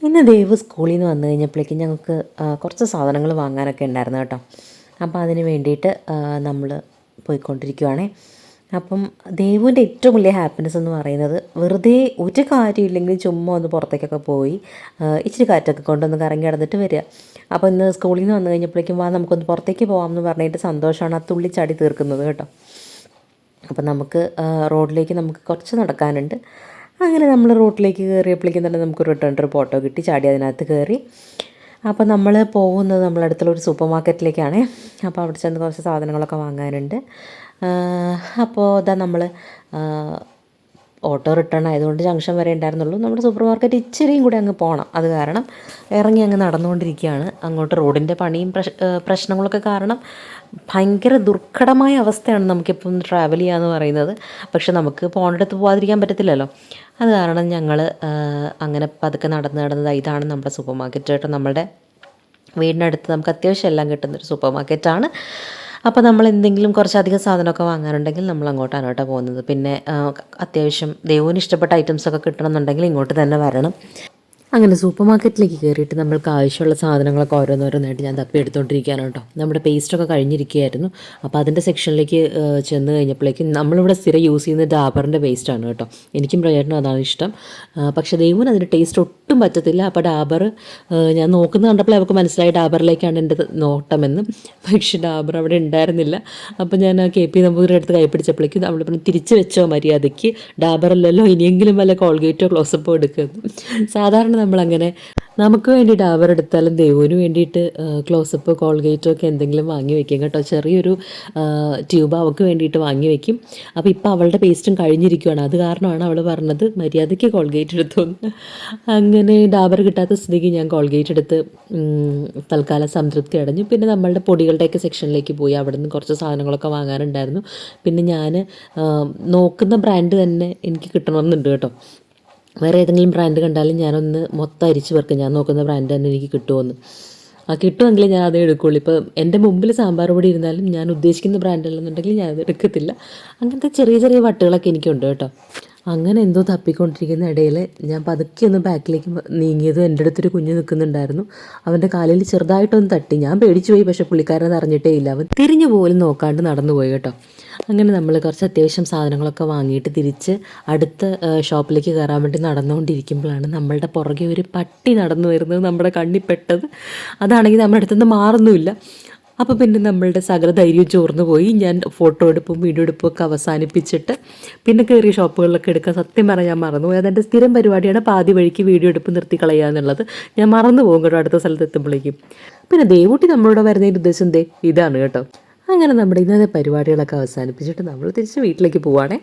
ഇന്ന് ദേവ് സ്കൂളിൽ നിന്ന് വന്നു കഴിഞ്ഞപ്പോഴേക്കും ഞങ്ങൾക്ക് കുറച്ച് സാധനങ്ങൾ വാങ്ങാനൊക്കെ ഉണ്ടായിരുന്നു കേട്ടോ. അപ്പോൾ അതിന് വേണ്ടിയിട്ട് നമ്മൾ പോയിക്കൊണ്ടിരിക്കുവാണേ. അപ്പം ദേവുവിൻ്റെ ഏറ്റവും വലിയ ഹാപ്പിനെസ് എന്ന് പറയുന്നത് വെറുതെ ഒരു കാര്യമില്ലെങ്കിൽ ചുമ്മാ ഒന്ന് പുറത്തേക്കൊക്കെ പോയി ഇച്ചിരി കാറ്റൊക്കെ കൊണ്ടൊന്ന് കറങ്ങി നടന്നിട്ട് വരിക. അപ്പോൾ ഇന്ന് സ്കൂളിൽ നിന്ന് വന്നു കഴിഞ്ഞപ്പോഴേക്കും നമുക്കൊന്ന് പുറത്തേക്ക് പോകാമെന്ന് പറഞ്ഞിട്ട് സന്തോഷമാണ് ആ തുള്ളിച്ചാടി തീർക്കുന്നത് കേട്ടോ. അപ്പം നമുക്ക് റോഡിലേക്ക് നമുക്ക് കുറച്ച് നടക്കാനുണ്ട്. അങ്ങനെ നമ്മൾ റോഡിലേക്ക് കയറിയപ്പോഴേക്കും തന്നെ നമുക്ക് റിട്ടേൺ ട്രിപ്പ് ഓട്ടോ കിട്ടി, ചാടി അതിനകത്ത് കയറി. അപ്പോൾ നമ്മൾ പോകുന്നത് നമ്മളടുത്തുള്ള ഒരു സൂപ്പർ മാർക്കറ്റിലേക്കാണ്. അപ്പോൾ അവിടെ ചെന്ന് കുറച്ച് സാധനങ്ങളൊക്കെ വാങ്ങാനുണ്ട്. അപ്പോൾ നമ്മൾ ഓട്ടോ റിട്ടേൺ ആയതുകൊണ്ട് ജംഗ്ഷൻ വരെ ഉണ്ടായിരുന്നുള്ളൂ. നമ്മുടെ സൂപ്പർ മാർക്കറ്റ് ഇച്ചിരിയും കൂടി അങ്ങ് പോകണം. അത് കാരണം ഇറങ്ങി അങ്ങ് നടന്നുകൊണ്ടിരിക്കുകയാണ്. അങ്ങോട്ട് റോഡിൻ്റെ പണിയും പ്രശ്നങ്ങളൊക്കെ കാരണം ഭയങ്കര ദുർഘടമായ അവസ്ഥയാണ് നമുക്കിപ്പം ട്രാവൽ ചെയ്യാന്ന് പറയുന്നത്. പക്ഷെ നമുക്ക് പോകേണ്ടടുത്ത് പോകാതിരിക്കാൻ പറ്റത്തില്ലല്ലോ. അത് കാരണം ഞങ്ങൾ അങ്ങനെ പതുക്കെ നടന്നത്. ഇതാണ് നമ്മുടെ സൂപ്പർ മാർക്കറ്റ് കേട്ടോ. നമ്മുടെ വീടിനടുത്ത് നമുക്ക് അത്യാവശ്യം എല്ലാം കിട്ടുന്നൊരു സൂപ്പർ മാർക്കറ്റാണ്. അപ്പോൾ നമ്മൾ എന്തെങ്കിലും കുറച്ചധികം സാധനമൊക്കെ വാങ്ങാനുണ്ടെങ്കിൽ നമ്മൾ അങ്ങോട്ടാണ് കേട്ടോ പോകുന്നത്. പിന്നെ അത്യാവശ്യം ദേവുവിന് ഇഷ്ടപ്പെട്ട ഐറ്റംസൊക്കെ കിട്ടണമെന്നുണ്ടെങ്കിൽ ഇങ്ങോട്ട് തന്നെ വരണം. അങ്ങനെ സൂപ്പർ മാർക്കറ്റിലേക്ക് കയറിയിട്ട് നമ്മൾക്ക് ആവശ്യമുള്ള സാധനങ്ങളൊക്കെ ഓരോന്നോരോന്നായിട്ട് ഞാൻ തപ്പി എടുത്തുകൊണ്ടിരിക്കുകയാണ് കേട്ടോ. നമ്മുടെ പേസ്റ്റൊക്കെ കഴിഞ്ഞിരിക്കുകയായിരുന്നു. അപ്പോൾ അതിൻ്റെ സെക്ഷനിലേക്ക് ചെന്ന് കഴിഞ്ഞപ്പോഴേക്കും നമ്മളിവിടെ സ്ഥിരം യൂസ് ചെയ്യുന്ന ഡാബറിൻ്റെ പേസ്റ്റാണ് കേട്ടോ. എനിക്കും പ്രയോജനം അതാണ് ഇഷ്ടം. പക്ഷേ ദൈവത്തിന് അതിൻ്റെ ടേസ്റ്റ് ഒട്ടും പറ്റത്തില്ല. അപ്പോൾ ഡാബർ ഞാൻ നോക്കുന്നത് കണ്ടപ്പോൾ അവർക്ക് മനസ്സിലായി ഡാബറിലേക്കാണ് എൻ്റെ നോട്ടമെന്ന്. പക്ഷേ ഡാബർ അവിടെ ഉണ്ടായിരുന്നില്ല. അപ്പോൾ ഞാൻ KP നമ്പൂതിരിയുടെ അടുത്ത് കൈപ്പിടിച്ചപ്പോഴേക്കും നമ്മൾ പിന്നെ തിരിച്ച് വെച്ചോ മര്യാദയ്ക്ക്, ഡാബറല്ലല്ലോ ഇനിയെങ്കിലും വല്ല കോൾഗേറ്റോ ക്ലോസപ്പോ എടുക്കുന്നു. സാധാരണ നമ്മളങ്ങനെ നമുക്ക് വേണ്ടി ഡാബർ എടുത്താലും ദേവുവിന് വേണ്ടിയിട്ട് ക്ലോസപ്പ് കോൾഗേറ്റോ ഒക്കെ എന്തെങ്കിലും വാങ്ങി വയ്ക്കും കേട്ടോ. ചെറിയൊരു ട്യൂബ് അവൾക്ക് വേണ്ടിയിട്ട് വാങ്ങി വയ്ക്കും. അപ്പോൾ ഇപ്പോൾ അവളുടെ പേസ്റ്റും കഴിഞ്ഞിരിക്കുകയാണ്. അത് കാരണമാണ് അവൾ പറഞ്ഞത് മര്യാദയ്ക്ക് കോൾഗേറ്റ് എടുത്തോന്ന്. അങ്ങനെ ഡാബർ കിട്ടാത്ത സ്ഥിതിക്ക് ഞാൻ കോൾഗേറ്റ് എടുത്ത് തൽക്കാലം സംതൃപ്തി അടഞ്ഞു. പിന്നെ നമ്മളുടെ പൊടികളുടെയൊക്കെ സെക്ഷനിലേക്ക് പോയി. അവിടെ നിന്ന് കുറച്ച് സാധനങ്ങളൊക്കെ വാങ്ങാനുണ്ടായിരുന്നു. പിന്നെ ഞാൻ നോക്കുന്ന ബ്രാൻഡ് തന്നെ എനിക്ക് കിട്ടണമെന്നുണ്ട് കേട്ടോ. വേറെ ഏതെങ്കിലും ബ്രാൻഡ് കണ്ടാലും ഞാനൊന്ന് മൊത്തം അരിച്ച് വെക്കും, ഞാൻ നോക്കുന്ന ബ്രാൻഡ് തന്നെ എനിക്ക് കിട്ടുമെന്ന്. കിട്ടുമെങ്കിൽ ഞാൻ അതേ എടുക്കുകയുള്ളൂ. ഇപ്പോൾ എൻ്റെ മുമ്പിൽ സാമ്പാർ പൊടി ഇരുന്നാലും ഞാൻ ഉദ്ദേശിക്കുന്ന ബ്രാൻഡല്ലെന്നുണ്ടെങ്കിൽ ഞാനത് എടുക്കത്തില്ല. അങ്ങനത്തെ ചെറിയ ചെറിയ വട്ടുകളൊക്കെ എനിക്കുണ്ട് കേട്ടോ. അങ്ങനെ എന്തോ തപ്പിക്കൊണ്ടിരിക്കുന്ന ഇടയിൽ ഞാൻ പതുക്കെ ഒന്ന് ബാക്കിലേക്ക് നീങ്ങിയതും എൻ്റെ അടുത്തൊരു കുഞ്ഞ് നിൽക്കുന്നുണ്ടായിരുന്നു. അവൻ്റെ കാലിൽ ചെറുതായിട്ടൊന്ന് തട്ടി. ഞാൻ പേടിച്ചു പോയി. പക്ഷേ പുള്ളിക്കാരൻ അറിഞ്ഞിട്ടേ ഇല്ല. അവൻ തിരിഞ്ഞു പോലും നോക്കാണ്ട് നടന്നു പോയി കേട്ടോ. അങ്ങനെ നമ്മൾ കുറച്ച് അത്യാവശ്യം സാധനങ്ങളൊക്കെ വാങ്ങിയിട്ട് തിരിച്ച് അടുത്ത ഷോപ്പിലേക്ക് കയറാൻ വേണ്ടി നടന്നുകൊണ്ടിരിക്കുമ്പോഴാണ് നമ്മളുടെ പുറകെ ഒരു പട്ടി നടന്നു വരുന്നത് നമ്മുടെ കണ്ണിൽ പെട്ടത്. അതാണെങ്കിൽ നമ്മുടെ അടുത്തുനിന്ന് മാറുന്നുമില്ല. അപ്പോൾ പിന്നെ നമ്മളുടെ സകല ധൈര്യം ചോർന്നു പോയി. ഞാൻ ഫോട്ടോ എടുപ്പും വീഡിയോ എടുപ്പും ഒക്കെ അവസാനിപ്പിച്ചിട്ട് പിന്നെ കയറിയ ഷോപ്പുകളിലൊക്കെ എടുക്കാൻ സത്യം പറഞ്ഞാൽ ഞാൻ മറന്നുപോയി. അതെൻ്റെ സ്ഥിരം പരിപാടിയാണ് പാതി വഴിക്ക് വീഡിയോ എടുപ്പ് നിർത്തി കളയുക എന്നുള്ളത്. ഞാൻ മറന്നു പോകും കേട്ടോ അടുത്ത സ്ഥലത്ത് എത്തുമ്പോഴേക്കും. പിന്നെ ദേവൂട്ടി നമ്മളോട് വരുന്നതിൻ്റെ ഉദ്ദേശം ഇതാണ് കേട്ടോ. അങ്ങനെ നമ്മുടെ ഇന്നത്തെ പരിപാടികളൊക്കെ അവസാനിപ്പിച്ചിട്ട് നമ്മൾ തിരിച്ച് വീട്ടിലേക്ക് പോവുകയാണേ.